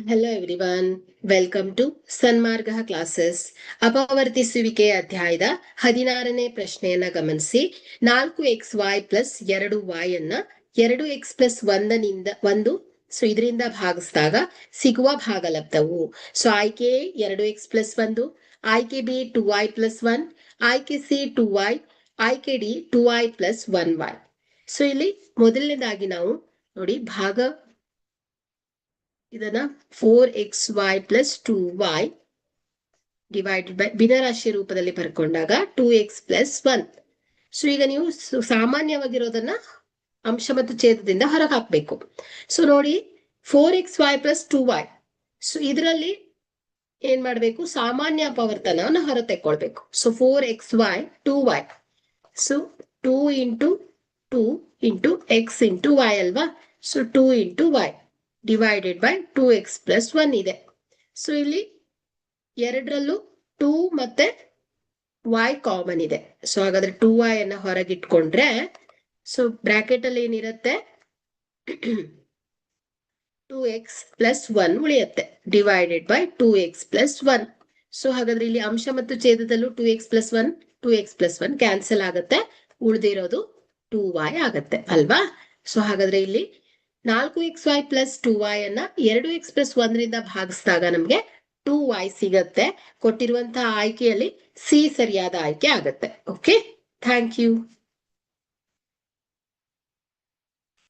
Hello everyone, welcome to Sanmarga classes. ಅಪವರ್ತಿಸುವಿಕೆ ಅಧ್ಯಾಯದ 16ನೇ ಪ್ರಶ್ನೆಯನ್ನ ಗಮನಿಸಿ. 4xy ಪ್ಲಸ್ 2y ಅನ್ನ 2x ಪ್ಲಸ್ 1 ಸೊ ಇದರಿಂದ ಭಾಗಿಸಿದಾಗ ಸಿಗುವ ಭಾಗಲಬ್ಧವು. ಸೊ ಆಯ್ಕೆ 2x ಪ್ಲಸ್ 1, ಆಯ್ಕೆ ಬಿ 2y ಪ್ಲಸ್ 1, ಆಯ್ಕೆ ಸಿ 2y, ಆಯ್ಕೆ D 2y plus 1y. So ಇಲ್ಲಿ ಮೊದಲನೇದಾಗಿ ನಾವು ನೋಡಿ ಇದನ್ನ 4xy plus 2y divided by ಭಿನ್ನರಾಶಿ ರೂಪದಲ್ಲಿ ಬರ್ಕೊಂಡಾಗ 2x ಪ್ಲಸ್ 1. ಸೊ ಈಗ ನೀವು ಸಾಮಾನ್ಯವಾಗಿರೋದನ್ನ ಅಂಶ ಮತ್ತು ಛೇದದಿಂದ ಹೊರಗೆ ಹಾಕ್ಬೇಕು. ಸೊ ನೋಡಿ 4xy ಪ್ಲಸ್ 2y. ಸೊ ಇದರಲ್ಲಿ ಏನ್ ಮಾಡ್ಬೇಕು, ಸಾಮಾನ್ಯ ಅಪವರ್ತನವನ್ನು ಹೊರ ತೆಕ್ಕೊಳ್ಬೇಕು. So 4xy 2y. So 2 into 2 into x into y ಅಲ್ವಾ. So 2 into y divided by 2x plus 1 ಇದೆ. ಸೊ ಇಲ್ಲಿ ಎರಡರಲ್ಲೂ 2 ಮತ್ತೆ y ಕಾಮನ್ ಇದೆ. ಸೊ ಹಾಗಾದ್ರೆ 2y ಅನ್ನ ಹೊರಗಿಟ್ಕೊಂಡ್ರೆ ಸೊ ಬ್ರಾಕೆಟ್ ಅಲ್ಲಿ ಏನಿರುತ್ತೆ 2x ಪ್ಲಸ್ 1 ಉಳಿಯುತ್ತೆ divided by 2x plus 1. So ಹಾಗಾದ್ರೆ ಇಲ್ಲಿ ಅಂಶ ಮತ್ತು ಛೇದದಲ್ಲೂ 2x ಪ್ಲಸ್ 1 ಕ್ಯಾನ್ಸಲ್ ಆಗುತ್ತೆ, ಉಳಿದಿರೋದು 2y ಆಗತ್ತೆ ಅಲ್ವಾ. ಸೊ ಹಾಗಾದ್ರೆ ಇಲ್ಲಿ 4xy ಪ್ಲಸ್ 2y ಅನ್ನ 2x ಪ್ಲಸ್ 1ರಿಂದ ಭಾಗಿಸಿದಾಗ ನಮ್ಗೆ 2y ಸಿಗತ್ತೆ. ಕೊಟ್ಟಿರುವಂತಹ ಆಯ್ಕೆಯಲ್ಲಿ ಸಿ ಸರಿಯಾದ ಆಯ್ಕೆ ಆಗತ್ತೆ. Okay, thank you.